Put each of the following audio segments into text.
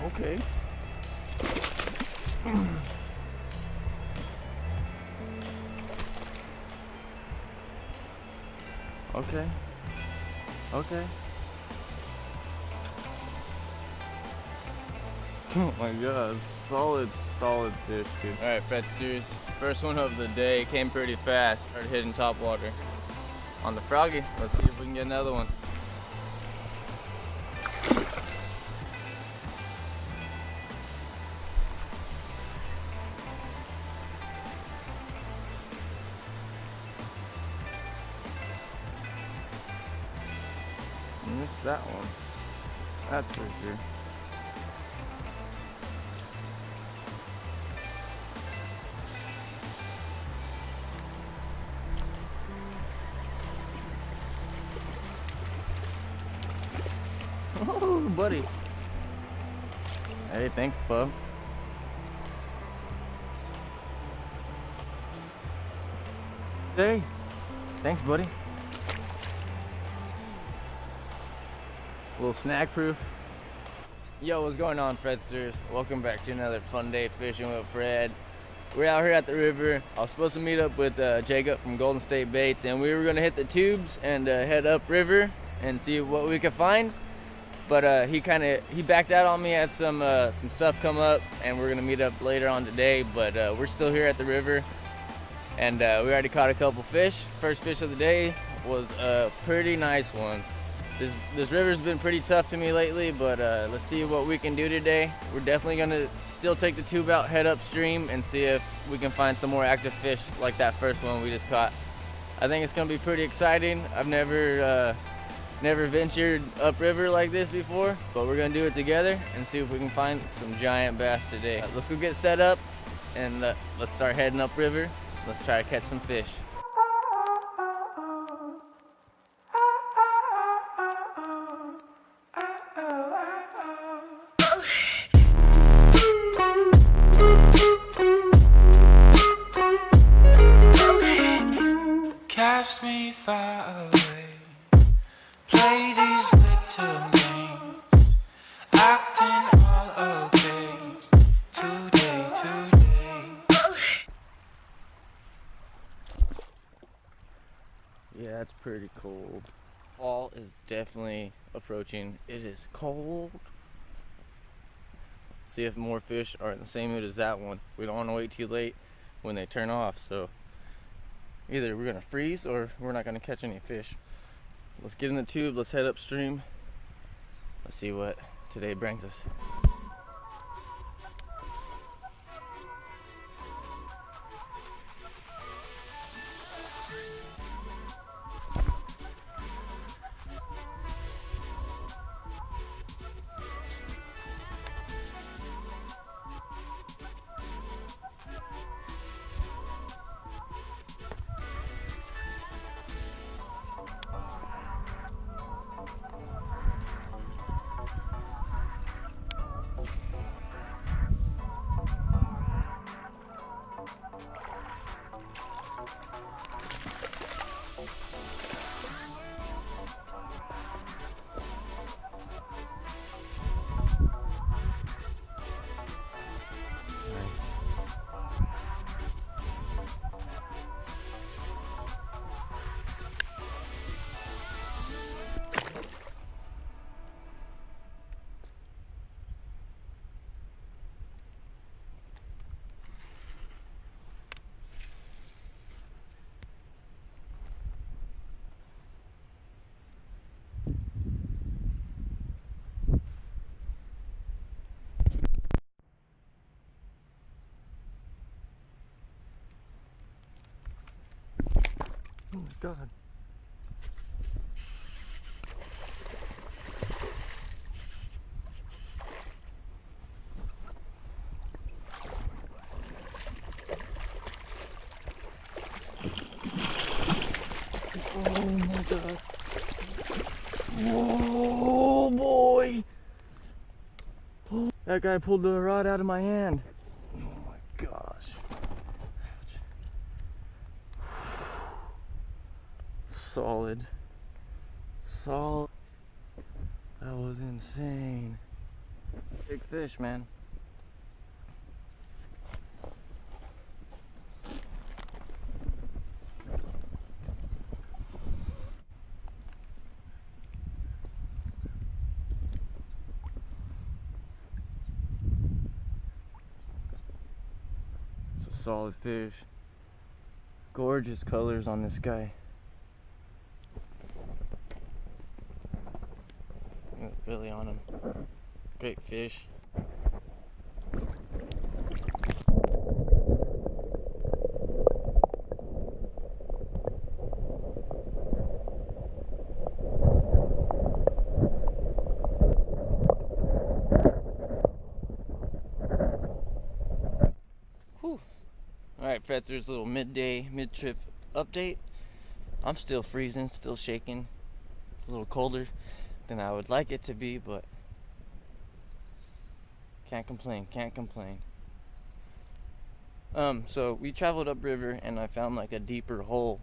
Okay. Okay. Okay. Oh my god, solid fish, dude. All right, Fredsters, first one of the day, came pretty fast. Started hitting top water on the froggy. Let's see if we can get another one. Missed that one. That's for sure. Oh, buddy. Hey, thanks, bub. Hey, thanks, buddy. A little snack proof. Yo, what's going on, Fredsters? Welcome back to another fun day fishing with Fred. We're out here at the river. I was supposed to meet up with Jacob from GoldenStateBaits, and we were gonna hit the tubes and head up river and see what we could find. But he backed out on me, had some stuff come up, and we're gonna meet up later on today. But we're still here at the river, and we already caught a couple fish. First fish of the day was a pretty nice one. This river's been pretty tough to me lately, but let's see what we can do today. We're definitely gonna still take the tube out, head upstream, and see if we can find some more active fish like that first one we just caught. I think it's gonna be pretty exciting. I've never ventured upriver like this before, but we're gonna do it together and see if we can find some giant bass today. Let's go get set up and let's start heading upriver. Let's try to catch some fish. Cast me far away, play these little games, acting all okay, today. Yeah, it's pretty cold. Fall is definitely approaching. It is cold. See if more fish are in the same mood as that one. We don't want to wait too late when they turn off, so either we're gonna freeze or we're not gonna catch any fish. Let's get in the tube, let's head upstream. Let's see what today brings us. Oh my god. Oh my god. Oh boy. Oh, that guy pulled the rod out of my hand. Oh my gosh. Solid. That was insane. Hey, fish, man. It's a solid fish. Gorgeous colors on this guy. Really on him. Great fish. Whew. Alright, Fretzers, little midday, mid-trip update. I'm still freezing, still shaking. It's a little colder than I would like it to be, but can't complain, can't complain. So we traveled upriver and I found like a deeper hole.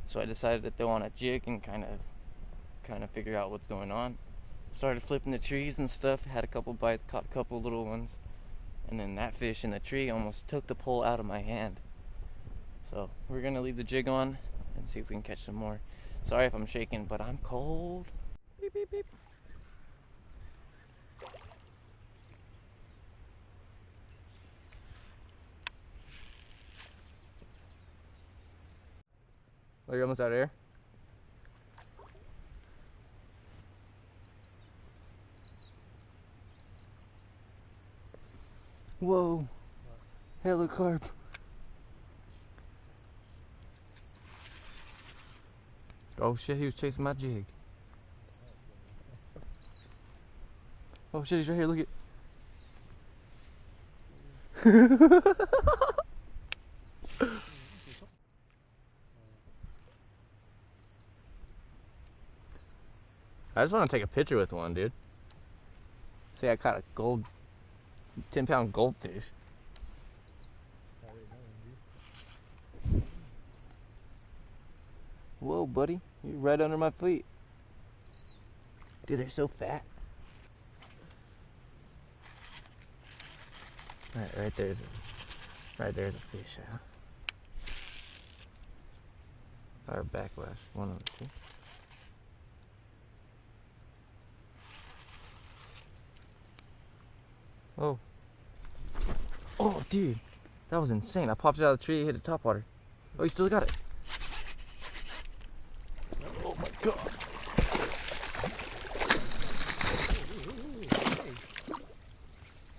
So I decided to throw on a jig and kind of figure out what's going on. Started flipping the trees and stuff, had a couple bites, caught a couple little ones, and then that fish in the tree almost took the pole out of my hand. So we're gonna leave the jig on and see if we can catch some more. Sorry if I'm shaking, but I'm cold. Beep, beep, beep. Oh, you're almost out of air? Whoa, hella carp. Oh shit, he was chasing my jig. Oh shit, he's right here, look at. I just want to take a picture with one, dude. See, I caught a 10-pound goldfish. Whoa, buddy, you're right under my feet. Dude, they're so fat. Right there's a fish, huh? Or backlash, one of the two. Oh. Oh, dude. That was insane. I popped it out of the tree, hit the top water. Oh, you still got it. Oh my god.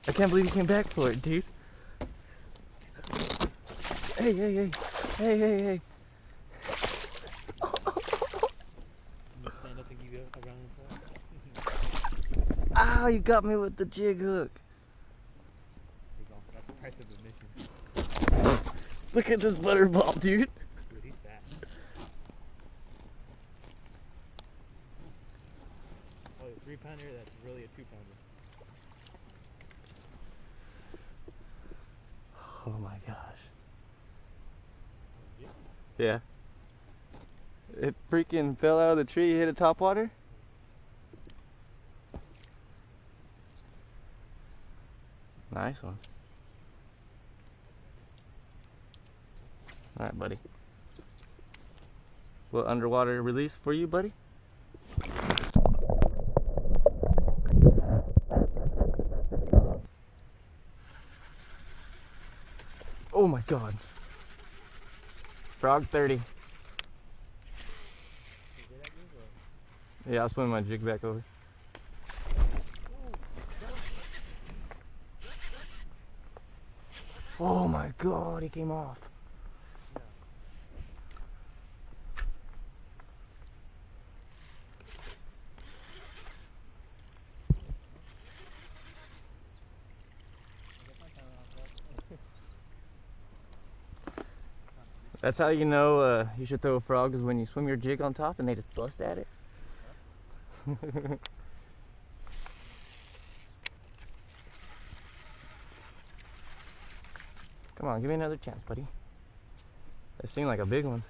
I can't believe you came back for it, dude. Hey, hey, hey. Hey, hey, hey. Stand up and give you a round of applause. Ow, you got me with the jig hook. That's the price of admission. Look at this butterball, dude. Dude, he's fat. Oh, a 3-pounder? That's really a 2-pounder. Oh my gosh. Yeah. It freaking fell out of the tree, hit a top water. Nice one. Alright, buddy. Little underwater release for you, buddy. Oh my god. Frog 30. Yeah, I'll swing my jig back over. Oh my god, he came off. That's how you know you should throw a frog, is when you swim your jig on top and they just bust at it. Come on, give me another chance, buddy. That seemed like a big one.